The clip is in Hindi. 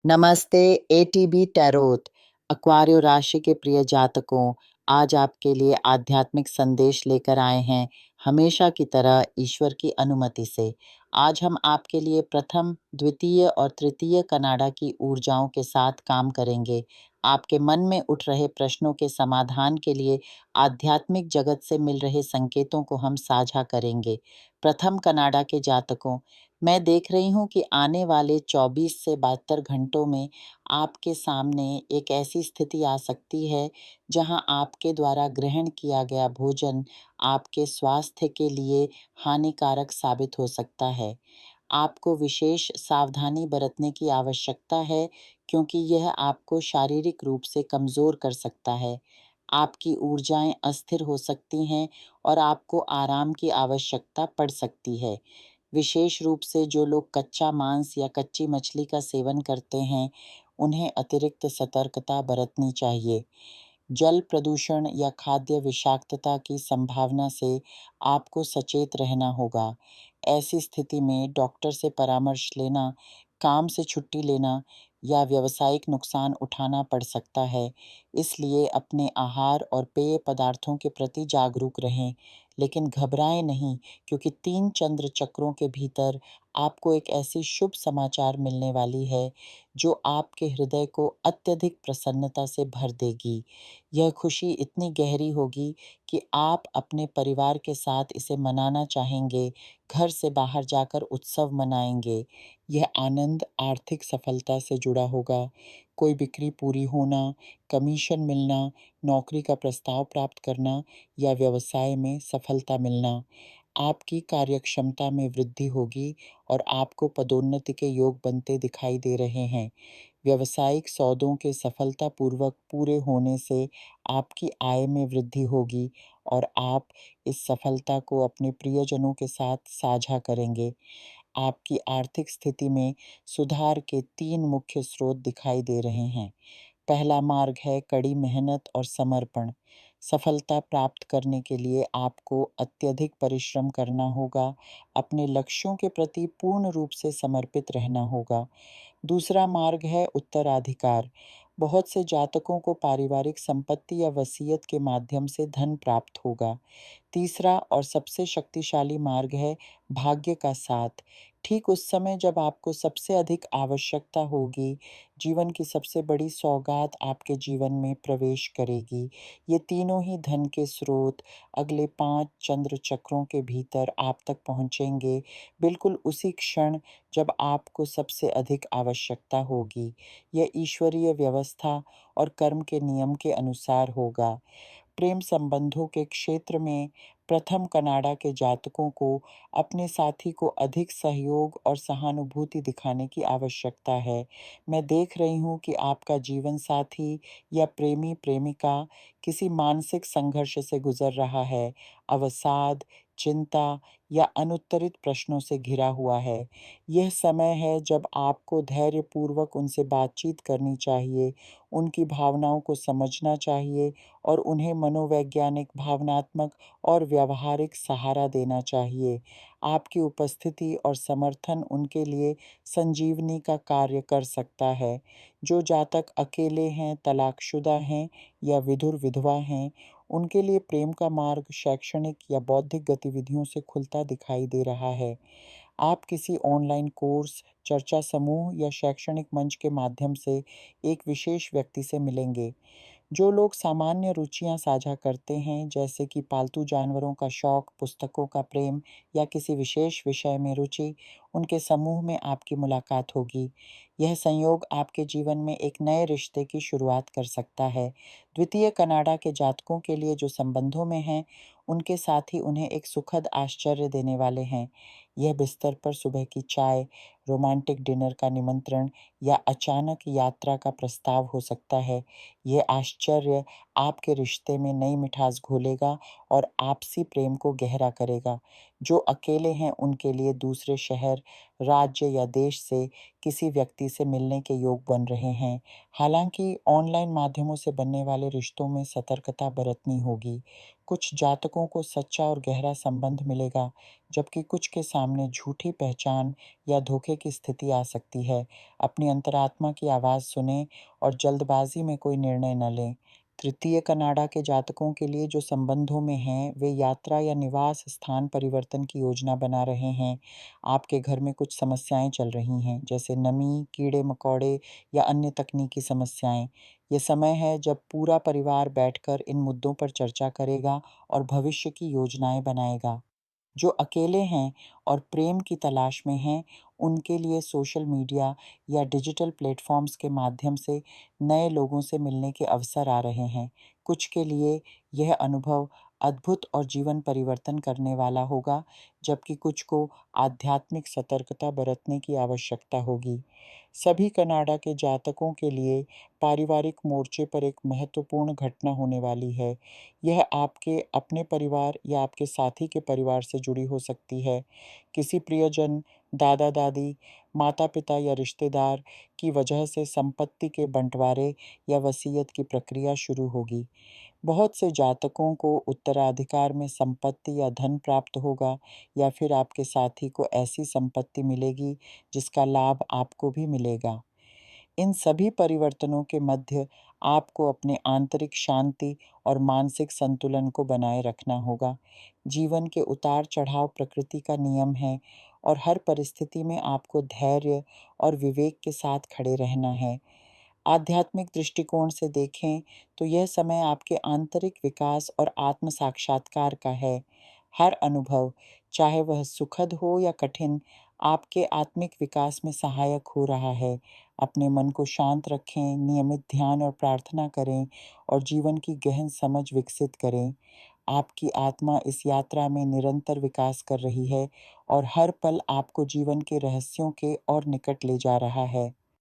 नमस्ते एटीबी टैरोट एक्वारियो राशि के प्रिय जातकों, आज आपके लिए आध्यात्मिक संदेश लेकर आए हैं हमेशा की तरह ईश्वर की अनुमति से। आज हम आपके लिए प्रथम, द्वितीय और तृतीय कनाडा की ऊर्जाओं के साथ काम करेंगे। आपके मन में उठ रहे प्रश्नों के समाधान के लिए आध्यात्मिक जगत से मिल रहे संकेतों को हम साझा करेंगे। प्रथम कनाडा के जातकों, मैं देख रही हूँ कि आने वाले 24 से 72 घंटों में आपके सामने एक ऐसी स्थिति आ सकती है जहाँ आपके द्वारा ग्रहण किया गया भोजन आपके स्वास्थ्य के लिए हानिकारक साबित हो सकता है। आपको विशेष सावधानी बरतने की आवश्यकता है क्योंकि यह आपको शारीरिक रूप से कमज़ोर कर सकता है। आपकी ऊर्जाएं अस्थिर हो सकती हैं और आपको आराम की आवश्यकता पड़ सकती है। विशेष रूप से जो लोग कच्चा मांस या कच्ची मछली का सेवन करते हैं, उन्हें अतिरिक्त सतर्कता बरतनी चाहिए। जल प्रदूषण या खाद्य विषाक्तता की संभावना से आपको सचेत रहना होगा। ऐसी स्थिति में डॉक्टर से परामर्श लेना, काम से छुट्टी लेना या व्यावसायिक नुकसान उठाना पड़ सकता है। इसलिए अपने आहार और पेय पदार्थों के प्रति जागरूक रहें, लेकिन घबराएं नहीं, क्योंकि 3 चंद्र चक्रों के भीतर आपको एक ऐसी शुभ समाचार मिलने वाली है, जो आपके हृदय को अत्यधिक प्रसन्नता से भर देगी। यह खुशी इतनी गहरी होगी कि आप अपने परिवार के साथ इसे मनाना चाहेंगे, घर से बाहर जाकर उत्सव मनाएंगे। यह आनंद आर्थिक सफलता से जुड़ा होगा। कोई बिक्री पूरी होना, कमीशन मिलना, नौकरी का प्रस्ताव प्राप्त करना या व्यवसाय में सफलता मिलना। आपकी कार्यक्षमता में वृद्धि होगी और आपको पदोन्नति के योग बनते दिखाई दे रहे हैं। व्यावसायिक सौदों के सफलतापूर्वक पूरे होने से आपकी आय में वृद्धि होगी और आप इस सफलता को अपने प्रियजनों के साथ साझा करेंगे। आपकी आर्थिक स्थिति में सुधार के 3 मुख्य स्रोत दिखाई दे रहे हैं। पहला मार्ग है कड़ी मेहनत और समर्पण। सफलता प्राप्त करने के लिए आपको अत्यधिक परिश्रम करना होगा, अपने लक्ष्यों के प्रति पूर्ण रूप से समर्पित रहना होगा। दूसरा मार्ग है उत्तराधिकार। बहुत से जातकों को पारिवारिक संपत्ति या वसीयत के माध्यम से धन प्राप्त होगा। तीसरा और सबसे शक्तिशाली मार्ग है भाग्य का साथ। ठीक उस समय जब आपको सबसे अधिक आवश्यकता होगी, जीवन की सबसे बड़ी सौगात आपके जीवन में प्रवेश करेगी। ये तीनों ही धन के स्रोत अगले 5 चंद्र चक्रों के भीतर आप तक पहुँचेंगे, बिल्कुल उसी क्षण जब आपको सबसे अधिक आवश्यकता होगी। यह ईश्वरीय व्यवस्था और कर्म के नियम के अनुसार होगा। प्रेम संबंधों के क्षेत्र में प्रथम कनाडा के जातकों को अपने साथी को अधिक सहयोग और सहानुभूति दिखाने की आवश्यकता है। मैं देख रही हूँ कि आपका जीवन साथी या प्रेमी प्रेमिका किसी मानसिक संघर्ष से गुजर रहा है, अवसाद, चिंता या अनुत्तरित प्रश्नों से घिरा हुआ है। यह समय है जब आपको धैर्यपूर्वक उनसे बातचीत करनी चाहिए, उनकी भावनाओं को समझना चाहिए और उन्हें मनोवैज्ञानिक, भावनात्मक और व्यावहारिक सहारा देना चाहिए। आपकी उपस्थिति और समर्थन उनके लिए संजीवनी का कार्य कर सकता है। जो जातक अकेले हैं, तलाकशुदा हैं या विधुर विधवा हैं, उनके लिए प्रेम का मार्ग शैक्षणिक या बौद्धिक गतिविधियों से खुलता दिखाई दे रहा है। आप किसी ऑनलाइन कोर्स, चर्चा समूह या शैक्षणिक मंच के माध्यम से एक विशेष व्यक्ति से मिलेंगे। जो लोग सामान्य रुचियां साझा करते हैं, जैसे कि पालतू जानवरों का शौक, पुस्तकों का प्रेम या किसी विशेष विषय में रुचि, उनके समूह में आपकी मुलाकात होगी। यह संयोग आपके जीवन में एक नए रिश्ते की शुरुआत कर सकता है। द्वितीय कनाडा के जातकों के लिए जो संबंधों में हैं, उनके साथी उन्हें एक सुखद आश्चर्य देने वाले हैं। यह बिस्तर पर सुबह की चाय, रोमांटिक डिनर का निमंत्रण या अचानक यात्रा का प्रस्ताव हो सकता है। ये आश्चर्य आपके रिश्ते में नई मिठास घोलेगा और आपसी प्रेम को गहरा करेगा। जो अकेले हैं उनके लिए दूसरे शहर, राज्य या देश से किसी व्यक्ति से मिलने के योग बन रहे हैं। हालाँकि ऑनलाइन माध्यमों से बनने वाले रिश्तों में सतर्कता बरतनी होगी। कुछ जातकों को सच्चा और गहरा संबंध मिलेगा, जबकि कुछ के सामने झूठी पहचान या धोखे की स्थिति आ सकती है। अपनी अंतरात्मा की आवाज़ सुनें और जल्दबाज़ी में कोई निर्णय न लें। तृतीय कनाडा के जातकों के लिए जो संबंधों में हैं, वे यात्रा या निवास स्थान परिवर्तन की योजना बना रहे हैं। आपके घर में कुछ समस्याएँ चल रही हैं, जैसे नमी, कीड़े-मकोड़े या अन्य तकनीकी समस्याएँ। ये समय है जब पूरा परिवार बैठकर इन मुद्दों पर चर्चा करेगा और भविष्य की योजनाएँ बनाएगा। जो अकेले हैं और प्रेम की तलाश में हैं, उनके लिए सोशल मीडिया या डिजिटल प्लेटफ़ॉर्म्स के माध्यम से नए लोगों से मिलने के अवसर आ रहे हैं। कुछ के लिए यह अनुभव अद्भुत और जीवन परिवर्तन करने वाला होगा, जबकि कुछ को आध्यात्मिक सतर्कता बरतने की आवश्यकता होगी। सभी कनाडा के जातकों के लिए पारिवारिक मोर्चे पर एक महत्वपूर्ण घटना होने वाली है। यह आपके अपने परिवार या आपके साथी के परिवार से जुड़ी हो सकती है। किसी प्रियजन, दादा-दादी, माता-पिता या रिश्तेदार की वजह से संपत्ति के बंटवारे या वसीयत की प्रक्रिया शुरू होगी। बहुत से जातकों को उत्तराधिकार में संपत्ति या धन प्राप्त होगा, या फिर आपके साथी को ऐसी संपत्ति मिलेगी जिसका लाभ आपको भी मिलेगा। इन सभी परिवर्तनों के मध्य आपको अपने आंतरिक शांति और मानसिक संतुलन को बनाए रखना होगा। जीवन के उतार-चढ़ाव प्रकृति का नियम है, और हर परिस्थिति में आपको धैर्य और विवेक के साथ खड़े रहना है। आध्यात्मिक दृष्टिकोण से देखें तो यह समय आपके आंतरिक विकास और आत्म साक्षात्कार का है। हर अनुभव, चाहे वह सुखद हो या कठिन, आपके आत्मिक विकास में सहायक हो रहा है। अपने मन को शांत रखें, नियमित ध्यान और प्रार्थना करें और जीवन की गहन समझ विकसित करें। आपकी आत्मा इस यात्रा में निरंतर विकास कर रही है, और हर पल आपको जीवन के रहस्यों के और निकट ले जा रहा है।